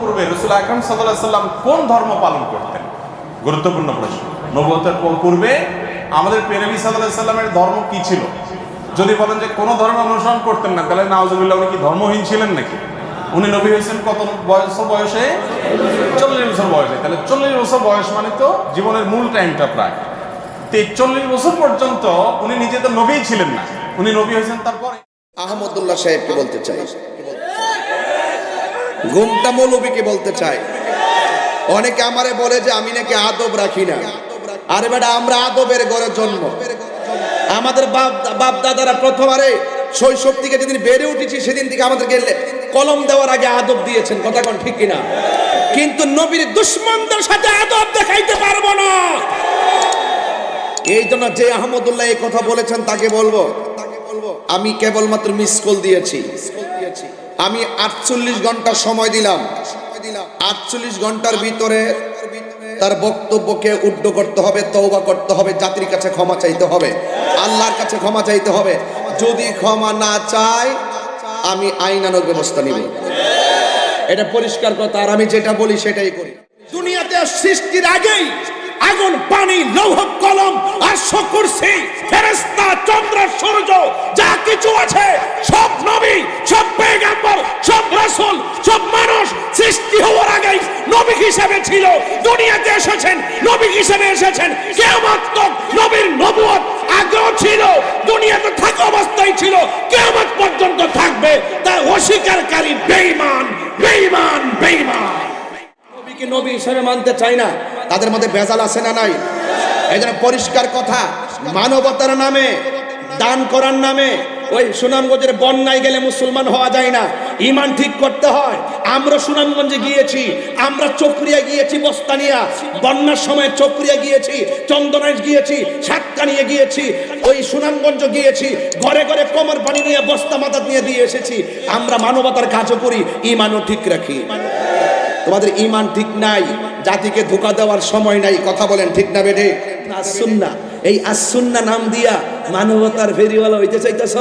পূর্বে রাসূল আকরাম সাল্লাল্লাহু আলাইহি সাল্লাম কোন ধর্ম পালন করতেন? গুরুত্বপূর্ণ প্রশ্ন। নবুয়তের পূর্বে আমাদের প্রিয় নবী সাল্লাল্লাহু আলাইহি সাল্লামের ধর্ম কি ছিল? যদি বলেন যে কোনো ধর্ম অনুসরণ করতেন না, তাহলে নাউজুবিল্লাহ উনি কি ধর্মহীন ছিলেন নাকি? উনি নবী হয়েছেন কত বয়সে? 40 বছর বয়সে। তাহলে 40 বছর বয়স মানে তো জীবনের মূল টাইমটা প্রায়। তো 40 বছর পর্যন্ত উনি নিজে তো নবীই ছিলেন না, উনি নবী হয়েছেন তারপরে। আহমদুল্লাহ সাহেবকে বলতে চাই, ঘুমটা মৌলবীকে বলতে চাই। অনেকে আমারে বলে যে আমি নাকি আদব রাখি না। আরে বেটা, আমরা আদবের ঘরে জন্ম। আমাদের বাপ দাদারা প্রথমারে শৈশব থেকে যেদিন বেড়ে উঠেছি সেদিন থেকে আমাদেরকে কলম দেওয়ার আগে আদব দিয়েছেন। কথা কোন ঠিক কিনা? কিন্তু নবীর দুশমনদের সাথে আদব দেখাইতে পারবো না। এই জন্য যে আহমদুল্লাহ এই কথা বলেছেন তাকে বলবো, আমি কেবলমাত্র মিস কল দিয়েছি। আমি 48 ঘন্টা সময় দিলাম। 48 ঘন্টার ভিতরে তার বক্তব্যকে উদ্ধ করতে হবে, তওবা করতে হবে, জাতির কাছে ক্ষমা চাইতে হবে, আল্লাহর কাছে ক্ষমা চাইতে হবে। যদি ক্ষমা না চায় আমি আইনানুগ ব্যবস্থা নিব। এটা পরিষ্কার কথা। আর আমি যেটা বলি সেটাই করি। দুনিয়াতে সৃষ্টির আগেই আগুন, পানি, লৌহ, কলম, আরশ, কুরসি, ফেরেশতা, চন্দ্র, সূর্য যা কিছু আছে সব নবী, সব পয়গম্বর, সব রাসূল, সব মানুষ সৃষ্টি হওয়ার আগেই নবী হিসেবে ছিল। দুনিয়াতে এসেছেন নবী হিসেবে এসেছেন। কিয়ামত তক নবীর নবুয়ত আগেও ছিল, দুনিয়াতে থাকা অবস্থায় ছিল, কিয়ামত পর্যন্ত থাকবে। তাই অস্বীকারী বেঈমান, বেঈমান, বেঈমান। নবীকে নবী হিসেবে মানতে চাই না, তাদের মধ্যে ভেজাল আছে না নাই? এই জন্য পরিষ্কার কথা, মানবতার নামে, দান করার নামে ওই সুনামগঞ্জের বন্যায় গেলে মুসলমান হওয়া যায় না, ঈমান ঠিক করতে হয়। আমরা সুনামগঞ্জে গিয়েছি, আমরা চকরিয়া গিয়েছি, বস্তানিয়া বন্যার সময় চকরিয়া গিয়েছি, চন্দনাইশ গিয়েছি, সাতকানিয়া গিয়েছি, ওই সুনামগঞ্জ গিয়েছি, ঘরে ঘরে কোমর পানি নিয়ে বস্তা মাথা নিয়ে দিয়ে এসেছি। আমরা মানবতার কাজও করি, ঈমানও ঠিক রাখি। তোমাদের ঈমান ঠিক নাই, জাতিকে ধোঁকা দেওয়ার সময় নাই। কথা বলেন ঠিক না বেঠে? আসুন্নাহ, এই আসুন্নাহ নাম দিয়া মানবতার ফেরিওয়ালা হইতে চাইতেছ?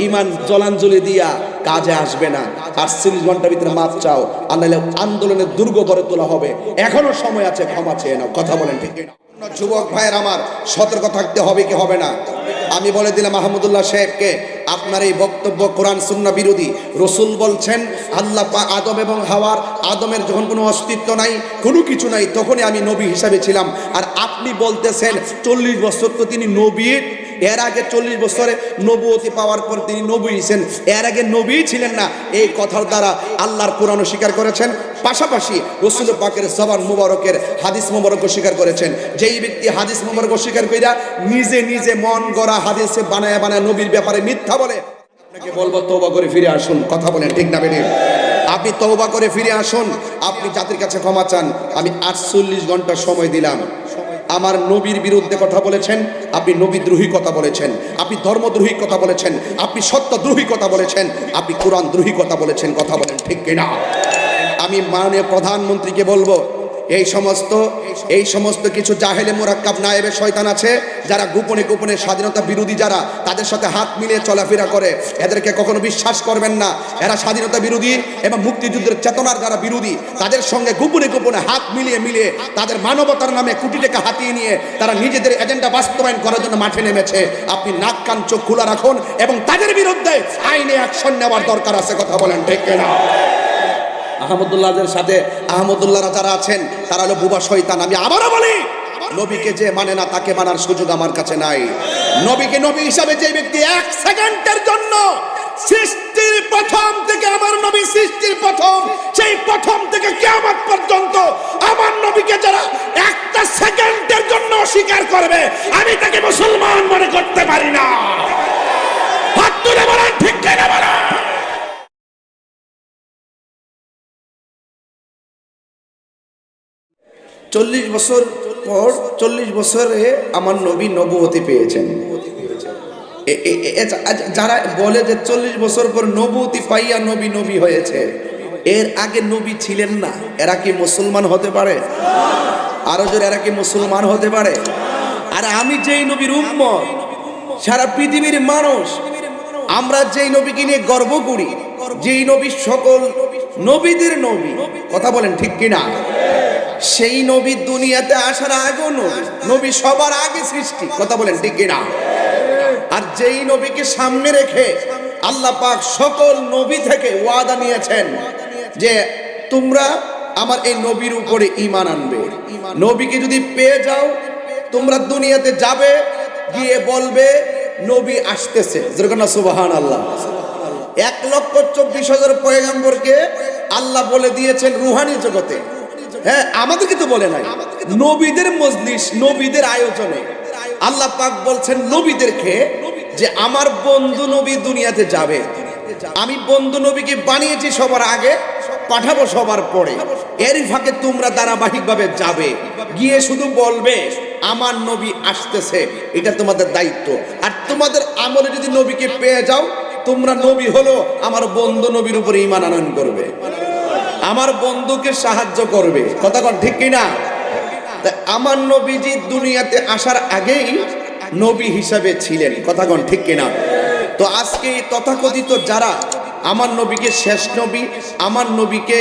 ঈমান জলাঞ্জলি দিয়া কাজে আসবে না। 48 ঘন্টার ভিতরে মাপ চাও, আল্লাহ আন্দোলনের দুর্গ গড়ে তোলা হবে। এখনো সময় আছে, ক্ষমা চেয়ে নাও। কথা বলেন ঠিক না? যুবক ভাইয়ের আমার, সতর্ক থাকতে হবে কি হবে না? আমি বলে দিলাম আহমদুল্লাহ সাহেবকে, আপনার এই বক্তব্য কোরআন সুন্নাহ বিরোধী। রসুল বলছেন আল্লাহ আদম এবং হাওয়ার, আদমের যখন কোনো অস্তিত্ব নাই, কোনো কিছু নাই, তখনই আমি নবী হিসাবে ছিলাম। আর আপনি বলতেছেন 40 বছর তো তিনি নবী, এর আগে 40 বছরে নবুয়তি পাওয়ার পর তিনি নবী হয়েছেন, এর আগে নবী ছিলেন না। এই কথার দ্বারা আল্লাহর কোরআন স্বীকার করেছেন, পাশাপাশি রাসূল পাকের জবান মুবারকের হাদিস মুবারক স্বীকার করেছেন। যেই ব্যক্তি হাদিস মুবারক স্বীকার কইরা নিজে নিজে মন গড়া হাদিসে বানায় বানায় নবীর ব্যাপারে মিথ্যা বলে, আপনাকে বলবো তওবা করে ফিরে আসুন। কথা বলেন ঠিক না বেঠিক? আপনি তওবা করে ফিরে আসুন, আপনি জাতির কাছে ক্ষমা চান। আমি 48 ঘন্টা সময় দিলাম। আমার নবীর বিরুদ্ধে কথা বলেছেন, আপনি নবীদ্রোহী কথা বলেছেন, আপনি ধর্মদ্রোহী কথা বলেছেন, আপনি সত্যদ্রোহী কথা বলেছেন, আপনি কোরআন দ্রোহী কথা বলেছেন। কথা বলেন ঠিক কিনা? আমি মাননীয় প্রধানমন্ত্রীকে বলবো, এই সমস্ত কিছু জাহেলে মুরাক্কাব নায়েবে শয়তান আছে, যারা গোপনে গোপনে স্বাধীনতা বিরোধী, যারা তাদের সাথে হাত মিলিয়ে চলাফেরা করে, এদেরকে কখনো বিশ্বাস করবেন না। এরা স্বাধীনতা বিরোধী এবং মুক্তিযুদ্ধের চেতনার যারা বিরোধী, তাদের সঙ্গে গোপনে গোপনে হাত মিলিয়ে মিলিয়ে তাদের মানবতার নামে কোটি টাকা হাতিয়ে নিয়ে তারা নিজেদের এজেন্ডা বাস্তবায়ন করার জন্য মাঠে নেমেছে। আপনি নাক কান চোখ খোলা রাখুন এবং তাদের বিরুদ্ধে আইনে অ্যাকশন নেওয়ার দরকার আছে। কথা বলেন ঠিক কিনা? আহমদুল্লাহদের সাথে আহমদুল্লাহরা যারা আছেন তারা হলো বুবা শয়তান। আমি আবারও বলি, নবীকে যে মানে না তাকে মানার সুযোগ আমার কাছে নাই। নবীকে নবী হিসাবে যে ব্যক্তি 1 সেকেন্ডের জন্য সৃষ্টির প্রথম থেকে, আমার নবী সৃষ্টির প্রথম, সেই প্রথম থেকে কিয়ামত পর্যন্ত আমার নবীকে যারা 1 সেকেন্ডের জন্য অস্বীকার করবে, আমি তাকে মুসলমান মনে করতে পারি না। হাত তুলে বলেন ঠিক কিনা বলেন? 40 বছর পর, 40 বছরে আমার নবী নবুয়তি পেয়েছেন। যারা বলে যে 40 বছর পর নবুয়তি পাইয়া নবী নবী হয়েছে, এর আগে নবী ছিলেন না, এরা কি মুসলমান হতে পারে? আরো জোরে, এরা কি মুসলমান হতে পারে? আর আমি যেই নবীর উম্মত, সারা পৃথিবীর মানুষ আমরা যেই নবীকে নিয়ে গর্ব করি, যেই নবী সকল নবীদের নবী, কথা বলেন ঠিক কিনা? সেই নবী দুনিয়াতে আসার আগেও নবী, নবী সবার আগে সৃষ্টি, কথা বলেন ঠিক কিনা? আর যেই নবীকে সামনে রেখে আল্লাহ পাক সকল নবী থেকে ওয়াদা নিয়েছেন যে তোমরা আমার এই নবীর উপরে ঈমান আনবে। নবীকে যদি পেয়ে যাও তোমরা দুনিয়াতে যাবে, গিয়ে বলবে নবী আসতেছে, যেরকম সুবহানাল্লাহ। 1,24,000 পয়গম্বরকে আল্লাহ বলে দিয়েছেন রুহানি জগতে, হ্যাঁ আমাদেরকে তো বলে নাই। নবীদের মজলিস, নবীদের আয়োজনে আল্লাহ পাক বলছেন নবীদেরকে যে আমার বন্ধু নবী দুনিয়াতে যাবে, আমি বন্ধু নবীকে বানিয়েছি সবার আগে, পাঠাবো সবার পরে, এরই ফাঁকে তোমরা ধারাবাহিকভাবে যাবে, গিয়ে শুধু বলবে আমার নবী আসতেছে, এটা তোমাদের দায়িত্ব। আর তোমাদের আমলে যদি নবীকে পেয়ে যাও তোমরা নবী হলো আমার বন্ধু নবীর উপরে ঈমান আনয়ন করবে, আমার বন্ধুকে সাহায্য করবে, কথা কন ঠিক কিনা? আমার নবীজি দুনিয়াতে আসার আগেই নবী হিসাবে ছিলেন, কথা কন ঠিক কিনা? তো আজকে তথাকথিত যারা আমার নবীকে শেষ নবী, আমার নবীকে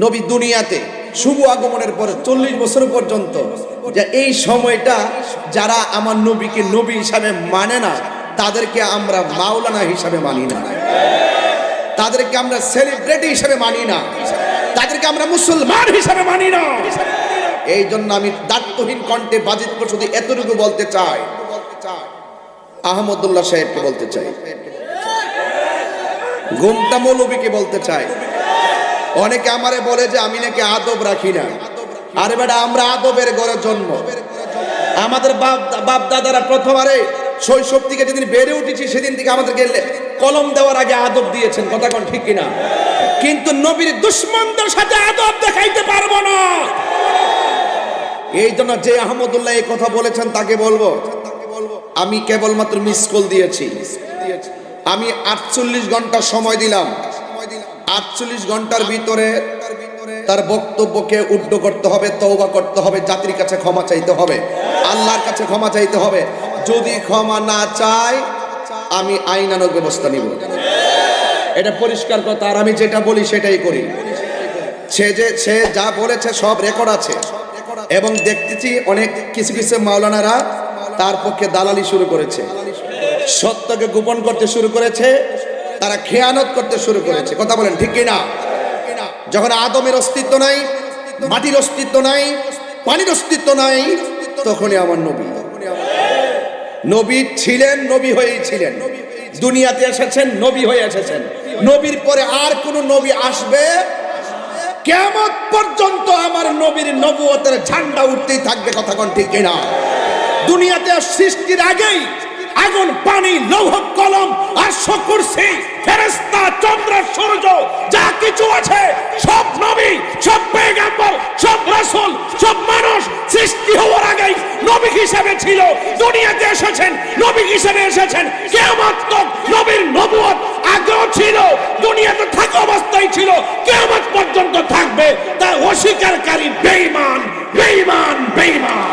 নবী দুনিয়াতে শুভ আগমনের পরে 40 বছর পর্যন্ত যে এই সময়টা যারা আমার নবীকে নবী হিসাবে মানে না, তাদেরকে আমরা মাওলানা হিসাবে মানি না, তাদেরকে আমরা সেলিব্রিটি হিসাবে মানি না, তাদেরকে আমরা মুসলমান হিসাবে মানি না। এই জন্য আমি দায়িত্বহীন কণ্ঠে বাজিত করে শুধু এতটুকু বলতে চাই, আহমদুল্লাহ সাহেবকে বলতে চাই, ঘুমটা মৌলবীকে বলতে চাই। অনেকে আমারে বলে যে আমি নাকি আদব রাখি না। আরে বেটা, আমরা আদবের ঘরে জন্ম, আমাদের বাপ দাদারা প্রথমবারে শৈশব থেকে যেদিন বেড়ে উঠেছি সেদিন থেকে আমাদেরকে কলম দেওয়ার আগে আদব দিয়েছেন, কথা কোন ঠিক কিনা? কিন্তু নবীর দুশমনদের সাথে আদব দেখাইতে পারবো না। এই জন্য যে আহমদুল্লাহ এই কথা বলেছেন তাকে বলবো আমি কেবলমাত্র মিস কল দিয়েছি। আমি 48 ঘন্টা সময় দিলাম, 48 ঘন্টার ভিতরে তার বক্তব্যকে উড্ড করতে হবে, তওবা করতে হবে, জাতির কাছে ক্ষমা চাইতে হবে, আল্লাহর কাছে ক্ষমা চাইতে হবে। যদি ক্ষমা না চায় আমি আইনানুগ ব্যবস্থা নিব, এটা পরিষ্কার কথা। আর আমি যেটা বলি সেটাই করি। সে যা বলেছে সব রেকর্ড আছে, এবং দেখতেছি অনেক কিছু কিছু মাওলানারা তার পক্ষে দালালি শুরু করেছে, সত্যকে গোপন করতে শুরু করেছে, তারা খেয়ানত করতে শুরু করেছে, কথা বলেন ঠিক কিনা? যখন আদমের অস্তিত্ব নাই, মাটির অস্তিত্ব নাই, পানির অস্তিত্ব নাই, তখনই আমার নবী নবী ছিলেন, নবী হয়েই ছিলেন, দুনিয়াতে এসেছেন, নবী হয়ে এসেছেন। নবীর পরে আর কোন নবী আসবে কিয়ামত পর্যন্ত আমার নবীর নবুয়তের ঝান্ডা উঠতেই থাকবে, কথা কোন ঠিক কিনা? দুনিয়াতে সৃষ্টির আগেই আগুন, পানি, লৌহ কলম, আরশ, কুরসি, ফেরেশতা, চন্দ্র, সূর্য যা কিছু আছে সব নবী, সব পয়গম্বর, সব রাসূল, সব মানুষ সৃষ্টি হওয়ার আগেই নবী হিসেবে ছিল, দুনিয়াতে এসেছেন, নবী হিসেবে এসেছেন। কিয়ামত তক নবীর নবুয়ত আগেও ছিল, দুনিয়াতে থাকা অবস্থায় ছিল, কিয়ামত পর্যন্ত থাকবে। তার অস্বীকারী বেঈমান, বেঈমান, বেঈমান।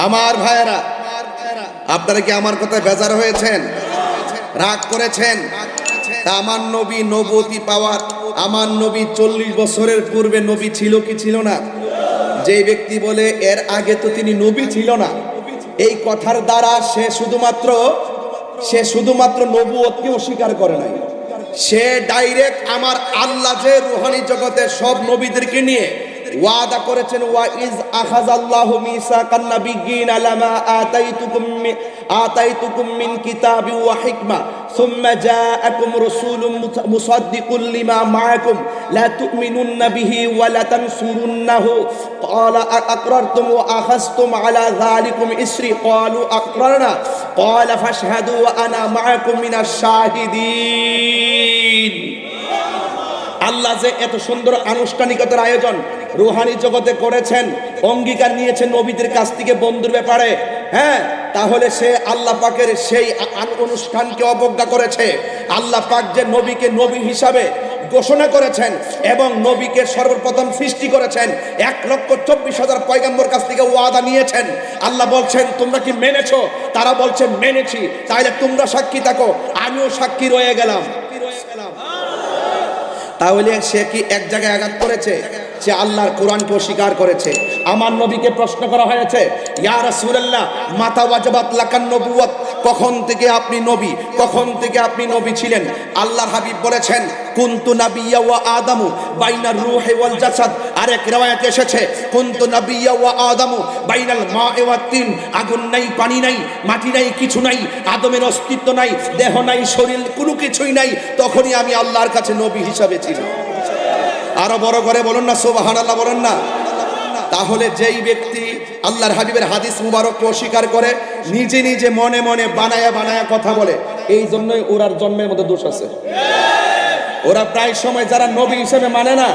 আমার ভাইয়েরা, আপনারা কি আমার কথায় বেজার হয়েছেন, রাগ করেছেন? তা আমার নবী নবুয়তি পাওয়ার, আমার নবী 40 বছরের পূর্বে নবী ছিল কি ছিল না? যে ব্যক্তি বলে এর আগে তো তিনি নবী ছিল না, এই কথার দ্বারা সে শুধুমাত্র নবুয়তকে অস্বীকার করে নাই, সে ডাইরেক্ট আমার আল্লাহ যে রুহানি জগতে সব নবীদেরকে নিয়ে ওয়াদা করেছেন, ওয়া ইজ আখাযাল্লাহু মিসাকান নাবিয়্যিনা লামা আতাইতুকুম মিন কিতাবি ওয়া হিকমা সুম্মা জাআকুম রাসূলুম মুসাদ্দিকুল লিমা মাআকুম লা তু'মিনুন্না বিহি ওয়া লা তানসুরুন্নাহু ক্বালা আকরারতুম ওয়া আখাযতুম আলা যালিকুম ইসরি ক্বালু আকরারনা ক্বালা ফাশহাদু ওয়া আনা মাআকুম মিনাশ শাহিদিন। আল্লাহ যে এত সুন্দর আনুষ্ঠানিকতার আয়োজন রুহানি জগতে করেছেন, অঙ্গীকার নিয়েছেন নবীদের কাছ থেকে বন্ধুর ব্যাপারে, হ্যাঁ, তাহলে সে আল্লাহ পাকের সেই অনুষ্ঠানকে অবজ্ঞা করেছে। আল্লাহ পাক যে নবীকে নবী হিসাবে ঘোষণা করেছেন এবং নবীকে সর্বপ্রথম সৃষ্টি করেছেন, 1,24,000 পয়গম্বর কাছ থেকে ওয়াদা নিয়েছেন। আল্লাহ বলছেন তোমরা কি মেনেছো? তারা বলছে মেনেছি। তাহলে তোমরা সাক্ষী থাকো, আমিও সাক্ষী রয়ে গেলাম। তাহলে সে কি এক জায়গায় আঘাত করেছে? সে আল্লাহর কোরআনকে অস্বীকার করেছে। আমার নবীকে প্রশ্ন করা হয়েছে, ইয়া রাসূলুল্লাহ মাতা ওয়াজাবাত লাকান নবুওয়াত, কখন থেকে আপনি নবী, কখন থেকে আপনি নবী ছিলেন? আল্লাহর হাবিব বলেছেন কুনতু নাবিয়্যা ওয়া আদামু বাইনার রূহি ওয়াল জাসাদ। আরেক riwayate এসেছে কুনতু নাবিয়্যা ওয়া আদামু বাইনাল মা'i ওয়াত তিন। আগুন নাই, পানি নাই, মাটি নাই, কিছু নাই, আদমের অস্তিত্ব নাই, দেহ নাই, শরীর কোনো কিছুই নাই, তখনই আমি আল্লাহর কাছে নবী হিসাবে ছিলাম। আরো বড় করে বলুন না সুবহানাল্লাহ, বলুন না। তাহলে যেই ব্যক্তি আল্লাহর হাবিবের হাদিস মুবারককে অস্বীকার করে, নিজে নিজে মনে মনে বানায়া বানায়া কথা বলে, এই জন্যই ওরার জন্মের মধ্যে দোষ আছে। ওরা প্রায় সময় যারা নবী হিসেবে মানে না,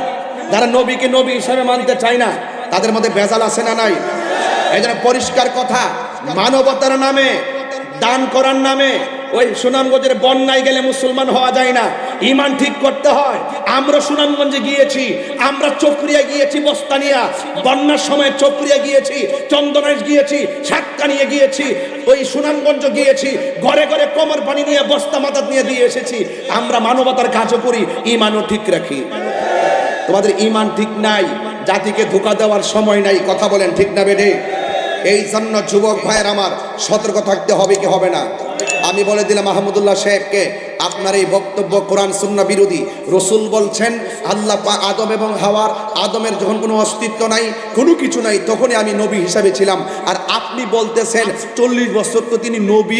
যারা নবীকে নবী হিসেবে মানতে চায় না, তাদের মধ্যে ভেজাল আছে না নাই? এই জন্য পরিষ্কার কথা, মানবতার নামে, দান করার নামে ওই সুনামগঞ্জের বন্যায় গেলে মুসলমান হওয়া যায় না, ইমান ঠিক করতে হয়। আমরা সুনামগঞ্জে গিয়েছি, আমরা চকরিয়া গিয়েছি, বস্তানিয়া বন্যার সময় চকরিয়া গিয়েছি, চন্দনাইশ গিয়েছি, সাতকানিয়া গিয়েছি, ওই সুনামগঞ্জ গিয়েছি, ঘরে ঘরে কোমর পানি নিয়ে বস্তা মাথাত নিয়ে দিয়ে এসেছি। আমরা মানবতার কাজও করি, ইমানও ঠিক রাখি। তোমাদের ইমান ঠিক নাই, জাতিকে ধোঁকা দেওয়ার সময় নাই। কথা বলেন ঠিক না বেডে? এই জন্য যুবক ভাইয়ের আমার সতর্ক থাকতে হবে কি হবে না? আমি বলে দিলাম মাহমুদুল্লাহ সাহেবকে, আপনার এই বক্তব্য কোরআন সুন্নাহ বিরোধী। রসুল বলছেন আল্লাহ আদম এবং হাওয়ার, আদমের যখন কোনো অস্তিত্ব নাই, কোনো কিছু নাই, তখনই আমি নবী হিসাবে ছিলাম। আর আপনি বলতেছেন 40 বছর তো তিনি নবী,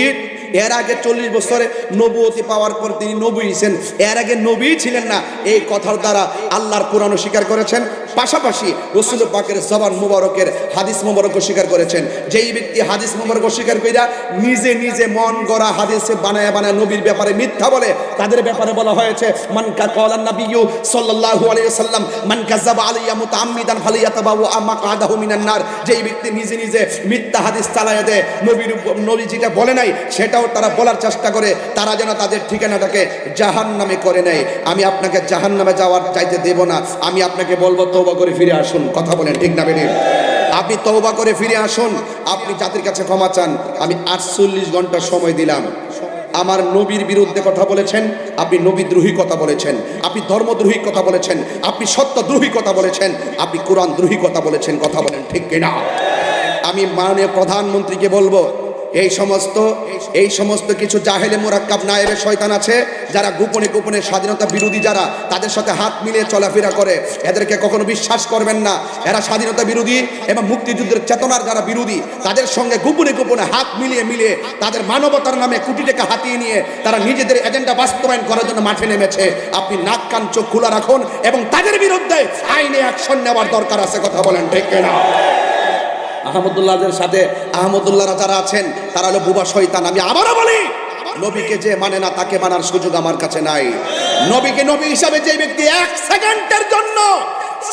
এর আগে 40 বছরে নবুয়তি পাওয়ার পর তিনি নবী হয়েছেন, এর আগে নবী ছিলেন না। এই কথার দ্বারা আল্লাহর কোরআন স্বীকার করেছেন, পাশাপাশি রসুল পাকের জবান মুবারকের হাদিস মুবারক স্বীকার করেছেন। যেই ব্যক্তি হাদিস মুবারক স্বীকার কইরা নিজে নিজে মন গড়া হাদিসে বানায় বানায় নবীর ব্যাপারে মিথ্যা বলে, তাদের ব্যাপারে বলা হয়েছে মান কালান নবিয়্যু সাল্লাল্লাহু আলাইহি ওয়াসাল্লাম মান কাযাবা আলাইয়া মুতাআম্মিদান ফালিয়াতাবাওয়া মাকআদাহু মিনান নার। যেই ব্যক্তি নিজে নিজে মিথ্যা হাদিস চালায় দেয়, নবী যেটা বলে নাই সেটাও তারা বলার চেষ্টা করে, তারা যেন তাদের ঠিকানাটাকে জাহান্নামে করে নেয়। আমি আপনাকে জাহান্নামে যাওয়ার চাইতে দেব না। আমি আপনাকে বলবো তওবা করে ফিরে আসুন। কথা বলেন ঠিক না বেঠিক? আপনি তওবা করে ফিরে আসুন, আপনি জাতির কাছে ক্ষমা চান। আমি 48 ঘন্টা সময় দিলাম। আমার নবীর বিরুদ্ধে কথা বলেছেন, আপনি নবীদ্রোহী কথা বলেছেন, আপনি ধর্মদ্রোহী কথা বলেছেন, আপনি সত্যদ্রোহী কথা বলেছেন, আপনি কোরআন দ্রোহী কথা বলেছেন। কথা বলেন ঠিক কিনা? আমি মাননীয় প্রধানমন্ত্রীকে বলবো, এই সমস্ত কিছু জাহেলে মুরাক্কাব নায়েবে শয়তান আছে, যারা গোপনে গোপনে স্বাধীনতা বিরোধী, যারা তাদের সাথে হাত মিলিয়ে চলাফেরা করে, এদেরকে কখনো বিশ্বাস করবেন না। এরা স্বাধীনতা বিরোধী এবং মুক্তিযুদ্ধের চেতনার যারা বিরোধী, তাদের সঙ্গে গোপনে গোপনে হাত মিলিয়ে মিলিয়ে তাদের মানবতার নামে কোটি টাকা হাতিয়ে নিয়ে তারা নিজেদের এজেন্ডা বাস্তবায়ন করার জন্য মাঠে নেমেছে। আপনি নাক কান চোখ খোলা রাখুন এবং তাদের বিরুদ্ধে আইনে অ্যাকশন নেওয়ার দরকার আছে। কথা বলেন ঠিক কিনা? আহমদুল্লাহদের সাথে আহমদুল্লাহরা যারা আছেন তারা হলো বুবা শয়তান। আমি আবারও বলি, নবীকে যে মানে না তাকে মানার সুযোগ আমার কাছে নাই। নবীকে নবী হিসাবে যে ব্যক্তি 1 সেকেন্ডের জন্য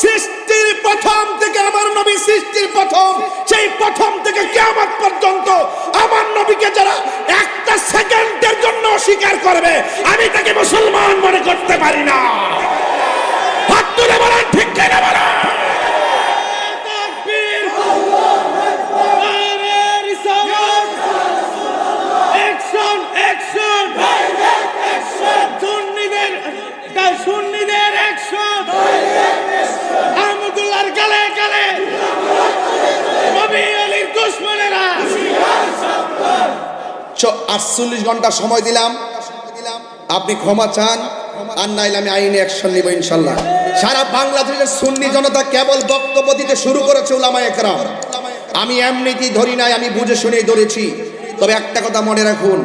সৃষ্টির প্রথম থেকে, আমার নবী সৃষ্টির প্রথম, সেই প্রথম থেকে কিয়ামত পর্যন্ত আমার নবীকে যারা 1 সেকেন্ডের জন্য অস্বীকার করবে, আমি তাকে মুসলমান মনে করতে পারি না। হাত তুলে বলেন ঠিক কিনা বলেন? সুন্নিদের অ্যাকশন, আহমদুল্লাহর গালে গালে নবী আলীর দুশমনেরা। 48 ঘন্টা সময় দিলাম, আপনি ক্ষমা চান, আর নাইলে আমি আইনে অ্যাকশন নিব ইনশাল্লাহ। সারা বাংলাদেশের সুন্নি জনতা কেবল বক্তব্য দিতে শুরু করেছে উলামায়ে কেরাম। আমি এমনিতেই ধরি নাই, আমি বুঝে শুনেই ধরেছি। তবে একটা কথা মনে রাখুন,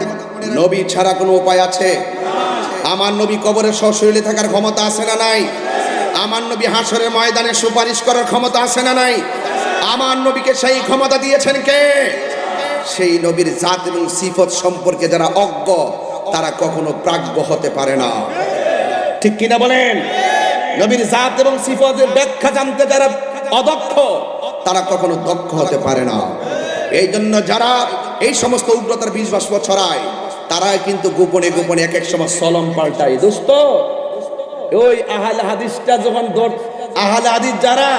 নবী ছাড়া কোনো উপায় আছে? আমার নবী কবরের সশরীরে থাকার ক্ষমতা আছে না নাই? আমার নবী হাসরের ময়দানে সুপারিশ করার ক্ষমতা আছে না নাই? আমার নবীকে সেই ক্ষমতা দিয়েছেন কে? সেই নবীর জাত এবং সিফত সম্পর্কে যারা অজ্ঞ, তারা কখনো প্রাজ্ঞ হতে পারে না। ঠিক কিনা বলেন? নবীর জাত এবং সিফতের ব্যাখ্যা জানতে যারা অদক্ষ, তারা কখনো দক্ষ হতে পারে না। এই জন্য যারা এই সমস্ত উগ্রতার বীজ বাষ্প ছড়ায়, তারা কিন্তু গোপনে গোপনে এক এক সময় সলম পাল্টায়। দোস্ত ওই আহলে হাদিসটা যখন আহলে হাদিস যারা,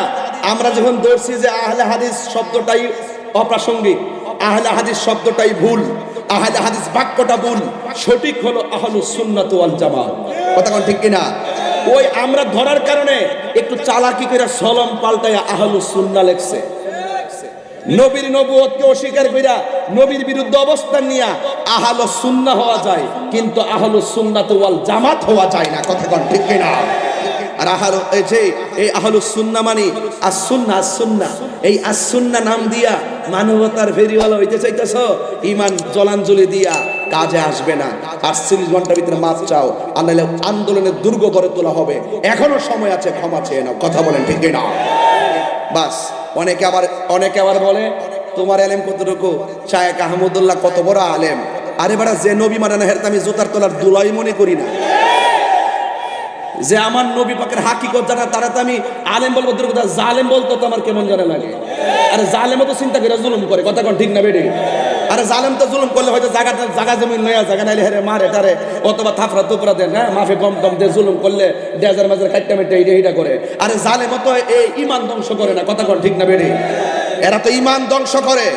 আমরা যখন ধরছি যে আহলে হাদিস শব্দটাই অপ্রাসঙ্গিক, আহলে হাদিস শব্দটাই ভুল, আহলে হাদিস বাক্যটা ভুল, সঠিক হলো আহলুস সুন্নাত ওয়াল জামাত। কথা কোন ঠিক কিনা? ওই আমরা ধরার কারণে একটু চালাকি করে সলম পাল্টায়া আহলুস সুন্নাহ লেখছে। নবীর নবুয়তকে অস্বীকার কইরা নবীর বিরুদ্ধে অবস্থান নিয়া আহলুস সুন্নাহ হওয়া যায়, কিন্তু আহলুস সুন্নাত ওয়াল জামাত হওয়া যায় না। কথা কোন ঠিক কিনা? আর এই আহলুস সুন্নাহ মানে as-সুন্নাহ, এই as-সুন্নাহ নাম দিয়া মানবতার ফেরিওয়ালা হইতে চাইতেছ, ঈমান জলাঞ্জলি দিয়া কাজে আসবে না। 48 ঘন্টার ভিতরে মাপ চাও, আর নাহলে আন্দোলনের দুর্গ গড়ে তোলা হবে। এখনো সময় আছে, ক্ষমা চেয়ে নাও। কথা বলেন ঠিক কিনা? বাস। অনেকে আবার বলে তোমার এলেম কতটুকু, শায়েখ আহমদুল্লাহ কত বড় আলেম। আরে বাড়া, যে নবী মানে না হেরতে আমি জুতার তলার দুলাই মনে করি না। যে আমার নবী পাকের হাকিকত জানা তারা তো আমি আলেম বলবো, জালেম বলতো তো আমার কেমন জানা লাগে। আরে জালেমও তো চিন্তা করে জুলুম করে। কথা কোন ঠিক না বেডি? আরে জালেম তো জুলুম করলে হয়তো জায়গা জমিন লয়া জায়গা নাইলে হেরে মারে টারে, অথবা থাফরা তুপরা দেন, হ্যাঁ মাফে কম টম দিয়ে জুলুম করলে ডেজার মাজার কাটটা মেটে এইটা করে। আরে জালেমও তো এই ইমান ধ্বংস করে না। কথা কোন ঠিক না বেডি? এরা তো ইমান ধ্বংস করে।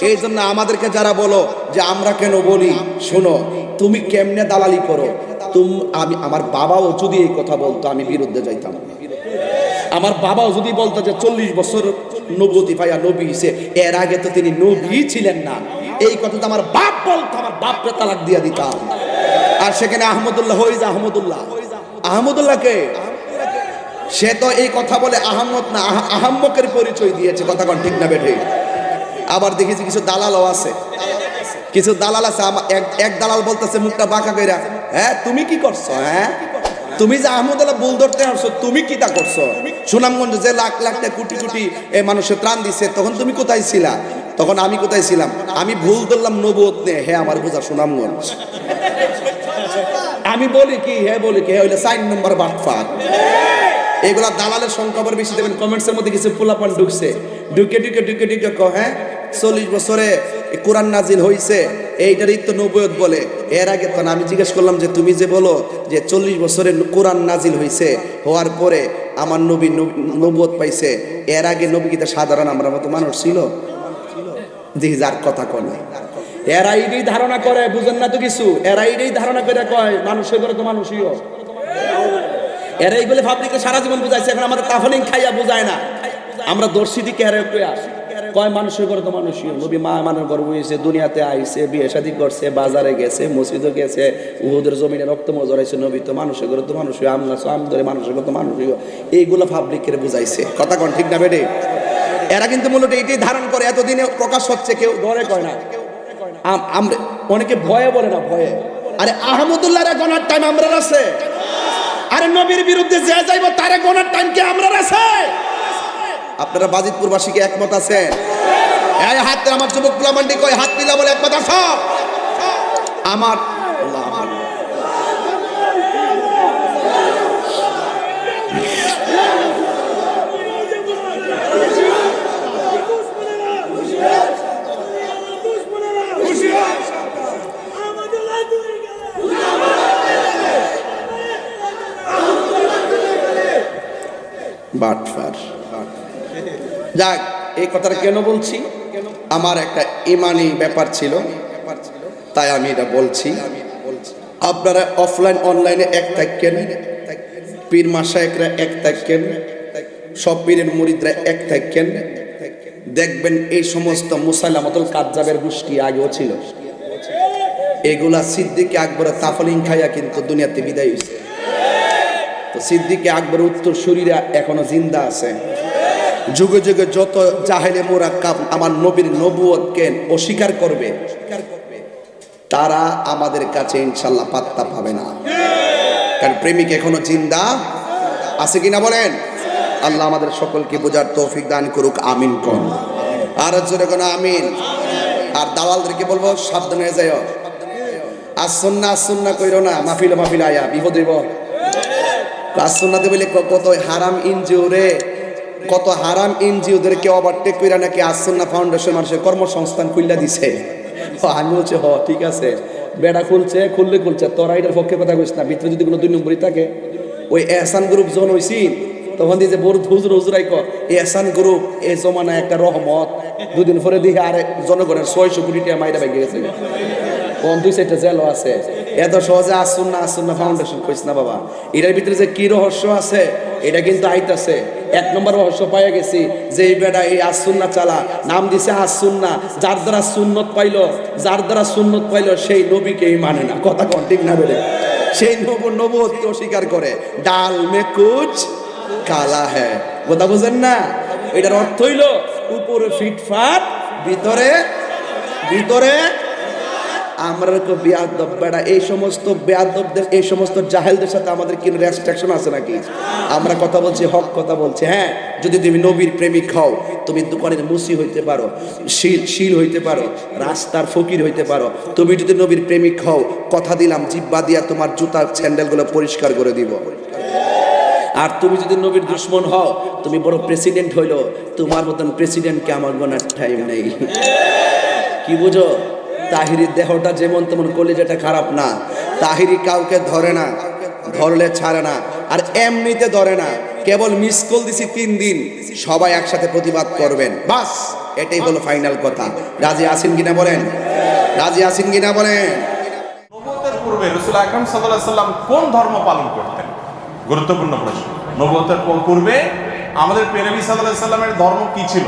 এই জন্য আমাদেরকে যারা বলো যে আমরা কেন বলি, শোনো তুমি কেমনে দালালি করো। আমার বাবাও যদি এই কথা বলতো আমি বিরুদ্ধে যাইতাম। আমার বাবাও যদি বলতো যে 40 বছর নবুয়তি পাইয়া নবী হইছে, এর আগে তো তিনি নবী ছিলেন না, এই কথা তো আমার বাপ বলতো, আমার বাপরে তালাক দিয়া দিতাম। আর সেখানে আহমদুল্লাহ হই যে আহমদুল্লাহকে সে তো এই কথা বলে আহমদ না, আহম্মকের পরিচয় দিয়েছে। কথা কোন ঠিক না বেঠে? আবার দেখেছি কিছু দালালও আছে, কিছু দালাল আছে। এক দালাল বলতেছে মুখটা বাঁকা কইরা, হ্যাঁ তুমি কি করছো? হ্যাঁ তুমি যে আহমদুল্লাহ বুল ধরতে আসছো, তুমি কি তা করছো? সুনামগঞ্জ যে লাখ লাখ কোটি কোটি মানুষের ত্রাণ দিছে, তখন তুমি কোথায় ছিলা? তখন আমি কোথায় ছিলাম? আমি ভুল ধরলাম নবুয়ত নিয়ে। হ্যাঁ আমার বোঝা সুনামগঞ্জ। আমি বলি কি, হ্যাঁ বলি কি, হ্যাঁ হইলে 4 নম্বর বাটফার। এগুলা দালালের সংখ্যা আবার বেশি। দেবেন কমেন্টসের মধ্যে কিছু পোলাপান ঢুকে হ্যাঁ 40 বছরে কোরআন নাজিল হইছে, এইটারই তো নবুয়ত বলে। এর আগে তো আমি জিজ্ঞেস করলাম যে তুমি যে বলো যে 40 বছরে কোরআন নাজিল হইছে, হওয়ার পরে আমার নবী নবুয়ত পাইছে, এর আগে নবী কি সাধারণ আমরা মতো মানুষ ছিল? দেখি যার কথা কয়, এরা এইটাই ধারণা করে, বুঝেন না তো কিছু। এরা এইটাই ধারণা করে কয় মানুষ হয়ে করে তো মানুষইও। এরা এইগুলো ফাবলিকে সারা জীবন বুঝাইছে, এখন আমাদের তাফলিং খাইয়া বুঝায় না। আমরা দর্শিদি কেরে কয় মানুষের ঘরে তো মানুষই। নবী মা মানের ঘর হয়েছে, দুনিয়াতে আইছে, বিয়ে শাদী করছে, বাজারে গেছে, মসজিদে গেছে, উহুদের জমিনে রক্ত মজরাইছে। নবী তো মানুষের ঘরে তো মানুষই, আমলা আম ধরে মানুষের ঘরে তো মানুষই। এইগুলো পাবলিকের বুঝাইছে। কথা কোন ঠিক না বেডে? এরা কিন্তু মূলত এটাই ধারণ করে, এতদিনে প্রকাশ হচ্ছে, কেউ ঘরে কয় না। আমরা অনেকে ভয়ে বলে না, ভয়ে। আরে আহমদুল্লাহর গনার টাইম আমরা আছে। আরে নবীর বিরুদ্ধে যে যাইব তারে গনার টাইম কি আমরা আছে? আপনারা বাজিতপুরবাসীকে একমত আছেন? এই হাত আমার যুবক গুলামান্ডি কই হাত দিলা বলে একমত আছো? আমার বাটফার। যাক, এই কথাটা কেন বলছি? আমার একটা ইমানি ব্যাপার ছিল, তাই আমি এটা বলছি। আপনারা অফলাইন অনলাইনে এক থাকেন, পীর মাশায়েখরা এক থাকেন, সব পীরের মুরিদরা এক থাকেন, দেখবেন এই সমস্ত মুসাইলামাতুল কাজ্জাবের গোষ্ঠী আগেও ছিল। এগুলা সিদ্দিক আকবরের তাফলিং খাইয়া কিন্তু দুনিয়াতে বিদায় হয়েছে। তো সিদ্দিক আকবর উত্তর শরীরা এখনো জিন্দা আছে। যুগে যুগে যত জাহেলে মুরাক্কাব আমার নবীর নবুয়তকে অস্বীকার করবে, তারা আমাদের কাছে ইনশাল্লাহ পাত্তা পাবে না। কারণ প্রেমিক এখনো জিন্দা আছে কিনা বলেন? আল্লাহ আমাদের সকলকে বোঝার তৌফিক দান করুক, আমিন কোন। আর জোরে কোন আমিন। আর দালালদেরকে বলবো সাবধান হয়ে যাও, আসুন্না কইরো না, মাহফিল আয়া বিপদ হইব। আসুন্নাতে বলে কত হারাম এনজিও রে, কত হারাম এনজিওদেরকে ওভারটেক কইরা নাকি আসুন্না ফাউন্ডেশন মানুষের কর্মসংস্থান খুললা দিছে। আমি বলছি ঠিক আছে, বেড়া খুলছে, খুললে তোরা এটার পক্ষে কথা কইস না, ভিতরে যদি কোনো 2 নম্বরই থাকে ওই এহসান গ্রুপ জন হইছি তখন দিয়ে যে বড় হুজুর হুজুরাই ক এহসান গ্রুপ এই জমানায় একটা রহমত, দুদিন পরে দেখি আরে জনগণের 600 কোটি টাকা মাইরা ভেঙে গেছে, কোন 2-4টা জেলও আছে। এত সহজে আসুন না ফাউন্ডেশন কইস না বাবা, এটার ভিতরে যে কি রহস্য আছে এটা কিন্তু আইতাছে। 1 নম্বর রহস্য পাইয়া গেছি যে এই বেটা এই আসুন্না চালা, নাম দিছে আসুন্না, যার দ্বারা সুন্নত পাইলো সেই নবীকেই মানে না, কথা কোন ঠিক না বলে, সেই নবুয়তকে অস্বীকার করে। ডাল মে কুচ কালা হ্যায়, কথা বুঝেন না? এটার অর্থ হইল উপরে ফিটফাট, ভিতরে আমরা তো বেয়াদব বেড়া। এই সমস্ত বেয়াদবদের, এই সমস্ত জাহেলদের সাথে আমাদের কি রেস্ট্রিকশন আছে নাকি? আমরা কথা বলছি, হক কথা বলছি। হ্যাঁ, যদি তুমি নবীর প্রেমিক হও, তুমি দোকানের মুসি হইতে পারো, শিল হইতে পারো, রাস্তার ফকির হইতে পারো। তুমি যদি নবীর প্রেমিক হও, কথা দিলাম জিব্বা দিয়া তোমার জুতার স্যান্ডেলগুলো পরিষ্কার করে দিব। আর তুমি যদি নবীর দুশ্মন হও, তুমি বড় প্রেসিডেন্ট হইলো, তোমার মতন প্রেসিডেন্টকে আমার গোনার টাইম নেই। কি বুঝো? তাহিরির দেহটা যেমন তেমন, কলিজাটা খারাপ না। তাহিরি কাউকে ধরে না, ধরলে ছাড়ে না, আর এমনিতে ধরে না। কেবল মিস কল দিছি 3 দিন, সবাই একসাথে প্রতিবাদ করবেন, বাস এটাই হলো ফাইনাল কথা। রাজি আছেন কিনা বলেন? নবুয়তের পূর্বে রাসূল আকরাম সাল্লাল্লাহু আলাইহি সাল্লাম কোন ধর্ম পালন করতেন? গুরুত্বপূর্ণ প্রশ্ন। নবুয়তের পূর্বে আমাদের নবী সাল্লাল্লাহু আলাইহি সাল্লামের ধর্ম কি ছিল?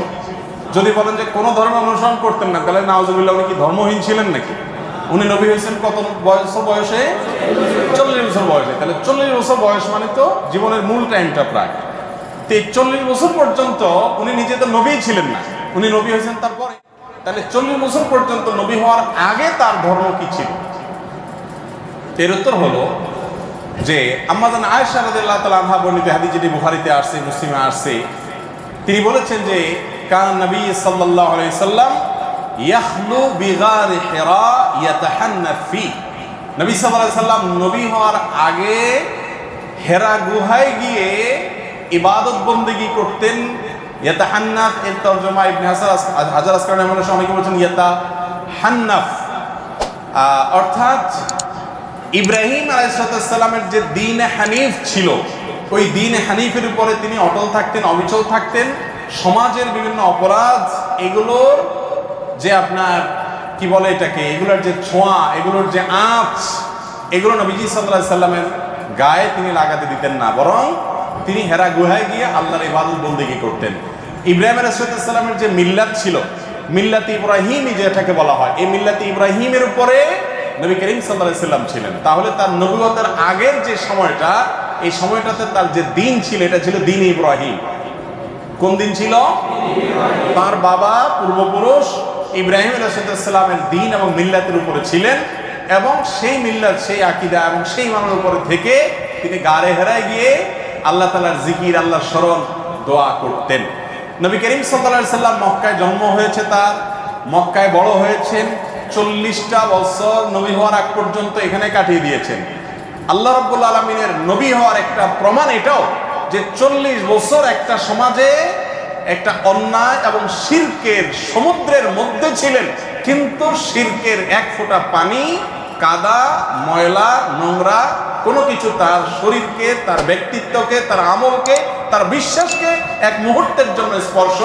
যদি বলেন যে কোনো ধর্ম অনুসরণ করতেন না, তাহলে নাউজুবিল্লাহ, উনি কি ধর্মহীন ছিলেন নাকি? উনি নবী হয়েছেন কত বয়সে? 40 বছর বয়সে। তাহলে 40 বছর বয়স মানে তো জীবনের মূল টাইমটা প্রায়। তো 40 বছর পর্যন্ত উনি নিজে তো নবী ছিলেন না, উনি নবী হয়েছেন তারপরে। তাহলে 40 বছর পর্যন্ত নবী হওয়ার আগে তার ধর্ম কি ছিল? এর উত্তর হলো যে আম্মা জান আয়েশা রাদিয়াল্লাহু তাআলা আনহা বর্ণিত হাদিস, যেটি বুখারীতে আসছে, মুসলিমে আসছে, তিনি বলেছেন যে কান নবী সাল্লাল্লাহু আলাইহি সাল্লাম ইয়াখলু বিগার হিরা ইয়াতাহান্নাফ ফি। নবী সাল্লাল্লাহু আলাইহি সাল্লাম নবী হওয়ার আগে হেরা গুহায় গিয়ে ইবাদত বন্দেগী করতেন। ইয়াতাহান্নাফ এর তরজমা ইবনে হাজার আসকালানি রহমাতুল্লাহ অনেকে বলেছেন ইয়াতাহান্নাফ, অর্থাৎ ইব্রাহিম আলাইহিস সালামের যে দ্বীন হানিফ ছিল, ওই দ্বীন হানিফের উপরে তিনি অটল থাকতেন, অবিচল থাকতেন। সমাজের বিভিন্ন অপরাধ, এগুলোর যে আপনার কি বলে এটাকে, এগুলোর যে ছোঁয়া, এগুলোর যে আঁচ, এগুলো নবীজি সাল্লাল্লাহু আলাইহি সাল্লামের গায়ে তিনি লাগাতে দিতেন না, বরং তিনি হেরা গুহায় গিয়ে আল্লাহর ইবাদত বন্দেগী করতেন। ইব্রাহিম আলাইহিস সালামের যে মিল্লাত ছিল, মিল্লাতে ইব্রাহিমই যেটাকে বলা হয়, এই মিল্লাতে ইব্রাহিমের উপরে নবী করিম সাল্লাল্লাহু আলাইহি সাল্লাম ছিলেন। তাহলে তার নবুয়তের আগের যে সময়টা, এই সময়টাতে তার যে দিন ছিল, এটা ছিল দিন ইব্রাহিম। কোন দিন ছিল? তার বাবা পূর্বপুরুষ ইব্রাহিম আলাইহিস সালামের দিন এবং মিল্লাতের উপরে ছিলেন, এবং সেই মিল্লাত, সেই আকীদা এবং সেই মানের উপরে থেকে তিনি গারে হেরায় গিয়ে আল্লাহ তাআলার জিকির, আল্লাহর স্মরণ, দোয়া করতেন। নবী করিম সাল্লাল্লাহু আলাইহি সাল্লাম মক্কায় জন্ম হয়েছে, তার মক্কায় বড় হয়েছেন, 40টা বছর নবী হওয়ার আগ পর্যন্ত এখানে কাটিয়ে দিয়েছেন। আল্লাহ রাব্বুল আলামিনের নবী হওয়ার একটা প্রমাণ এটাও যে 40 বছর একটা সমাজে একটা অন্যায় এবং শিরকের সমুদ্রের মধ্যে ছিলেন, কিন্তু শিরকের এক ফোঁটা পানি, কাদা, ময়লা, নোংরা কোনো কিছু তার শরীরকে, তার ব্যক্তিত্বকে, তার আমলকে, তার বিশ্বাসকে এক মুহূর্তের জন্য স্পর্শ।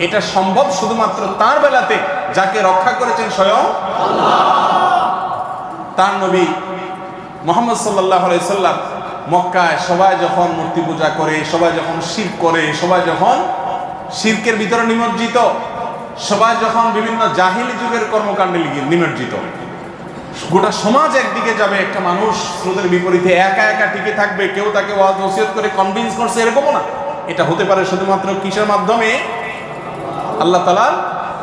এটা সম্ভব শুধুমাত্র তার বেলাতে, যাকে রক্ষা করেছেন স্বয়ং আল্লাহ। তার নবী মুহাম্মদ সাল্লাল্লাহু আলাইহি সাল্লাম মক্কায় সবাই যখন মূর্তি পূজা করে, সবাই যখন শিরক করে, সবাই যখন শিরকের ভিতরে নিমজ্জিত, সবাই যখন বিভিন্ন জাহিলি যুগের কর্মকাণ্ডে নিমজ্জিত, গোটা সমাজ একদিকে যাবে, একটা মানুষ স্রোতের বিপরীতে একা একা টিকে থাকবে, কেউ তাকে ওয়াজ নসিহত করে কনভিন্স করছে, এরকমও না। এটা হতে পারে শুধুমাত্র কিসের মাধ্যমে? আল্লাহ তাআলার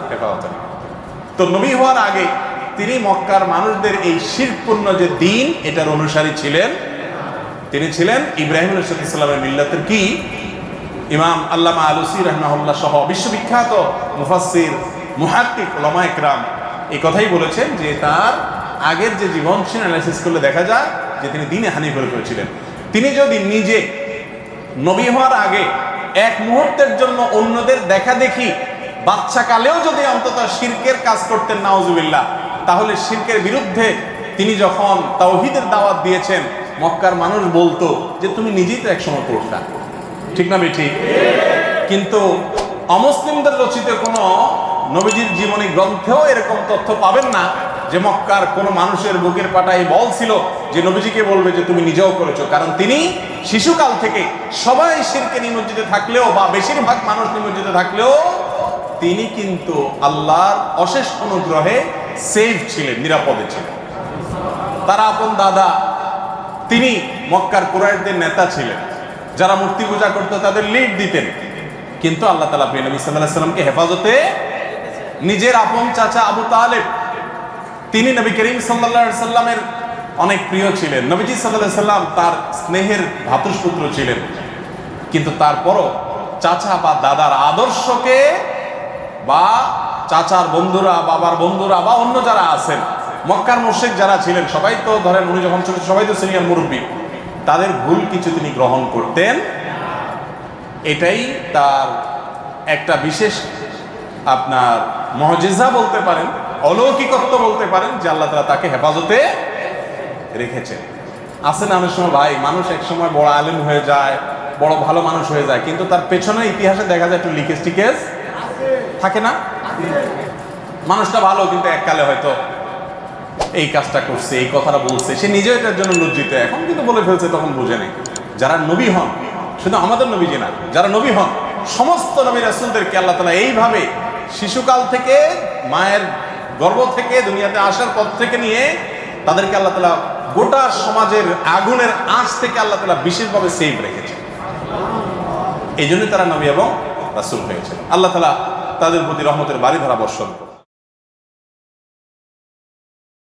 হেফাজতে। তো নবী হওয়ার আগে তিনি মক্কার মানুষদের এই শিরকপূর্ণ যে দিন, এটার অনুসারী ছিলেন। তিনি ছিলেন ইব্রাহিম আলাইহিস সালামের মিল্লাতের কি ইমাম আল্লামা আলুসি রাহিমাহুল্লাহ সহ বিশ্ববিখ্যাত মুফাসসির, মুহাক্কিক, উলামা ইকরাম এই কথাই বলেছেন যে তার আগের যে জীবন সে অ্যানালাইসিস করলে দেখা যায় যে তিনি দ্বীনে হানিফের উপরে ছিলেন। তিনি যদি নিজে নবী হওয়ার আগে এক মুহূর্তের জন্য অন্যদের দেখা দেখি বাচ্চা কালেও যদি অন্তত শিরকের কাজ করতেন, নাউজুবিল্লাহ, তাহলে শিরকের বিরুদ্ধে তিনি যখন তাওহীদের দাওয়াত দিয়েছেন, মক্কার মানুষ বলতো যে তুমি নিজেই তো একসময় পড়তা, ঠিক না ঠিক? কিন্তু অমুসলিমদের রচিত কোনো নবীজির জীবনী গ্রন্থেও এরকম তথ্য পাবেন না যে মক্কার কোনো মানুষের বুকের পাটায় বল ছিল যে নবীজিকে বলবে যে তুমি নিজেও করেছো। কারণ তিনি শিশুকাল থেকে সবাই শিরকে নিমজ্জিত থাকলেও বা বেশিরভাগ মানুষ নিমজ্জিত থাকলেও তিনি কিন্তু আল্লাহর অশেষ অনুগ্রহে সেফ ছিলেন, নিরাপদে ছিলেন। তার আপন দাদা তিনি মক্কার কুরাইশদের নেতা ছিলেন, যারা মূর্তি পূজা করতো তাদের লিড দিতেন। কিন্তু আল্লাহ তাআলা প্রিয় নবী সাল্লাল্লাহু আলাইহি সাল্লামকে হেফাজতে নিজের আপন চাচা আবু তালেব, তিনি নবী করিম সাল্লাল্লাহু আলাইহি সাল্লামের অনেক প্রিয় ছিলেন। নবীজি সাল্লাল্লাহু আলাইহি সাল্লাম তার স্নেহের ভ্রাতুষ্পুত্র ছিলেন। কিন্তু তারপরও চাচা বা দাদার আদর্শকে বা চাচার বন্ধুরা, বাবার বন্ধুরা বা অন্য যারা আছেন, মক্কার মুশরিক যারা ছিলেন, সবাই তো ধরেন উনি যখন ছোট সবাই তো সিনিয়র মুরব্বী, তাদের ভুল কিছু তিনি গ্রহণ করতেন। এটাই তার একটা বিশেষ আপনার মুজিজা বলতে পারেন, অলৌকিকত্ব বলতে পারেন, যে আল্লাহ তাআলা তাকে হেফাজতে রেখেছেন। আছে না অনেক সময় ভাই, মানুষ এক সময় বড় আলেম হয়ে যায়, বড় ভালো মানুষ হয়ে যায়, কিন্তু তার পেছনে ইতিহাসে দেখা যায় একটু লিকেজ টিকেজ থাকে না? মানুষটা ভালো কিন্তু এককালে হয়তো এই কাজটা করছে, এই কথাটা বলছে, সে নিজেও এটার জন্য লজ্জিত, এখন কিন্তু বলে ফেলছে, তখন বুঝে নেই। যারা নবী হন, শুধু আমাদের নবীজি না, যারা নবী হন সমস্ত নবী রাসূলদেরকে আল্লাহ তাআলা এইভাবে শিশুকাল থেকে, মায়ের গর্ভ থেকে, দুনিয়াতে আসার পর থেকে নিয়ে তাদেরকে আল্লাহ তাআলা গোটা সমাজের আগুনের আঁচ থেকে আল্লাহ তাআলা বিশেষভাবে সেভ রেখেছেন। এই জন্যই তারা নবী এবং রাসূল হয়েছেন। আল্লাহ তাআলা তাদের প্রতি রহমতের বাড়িধারা বর্ষণ করুন।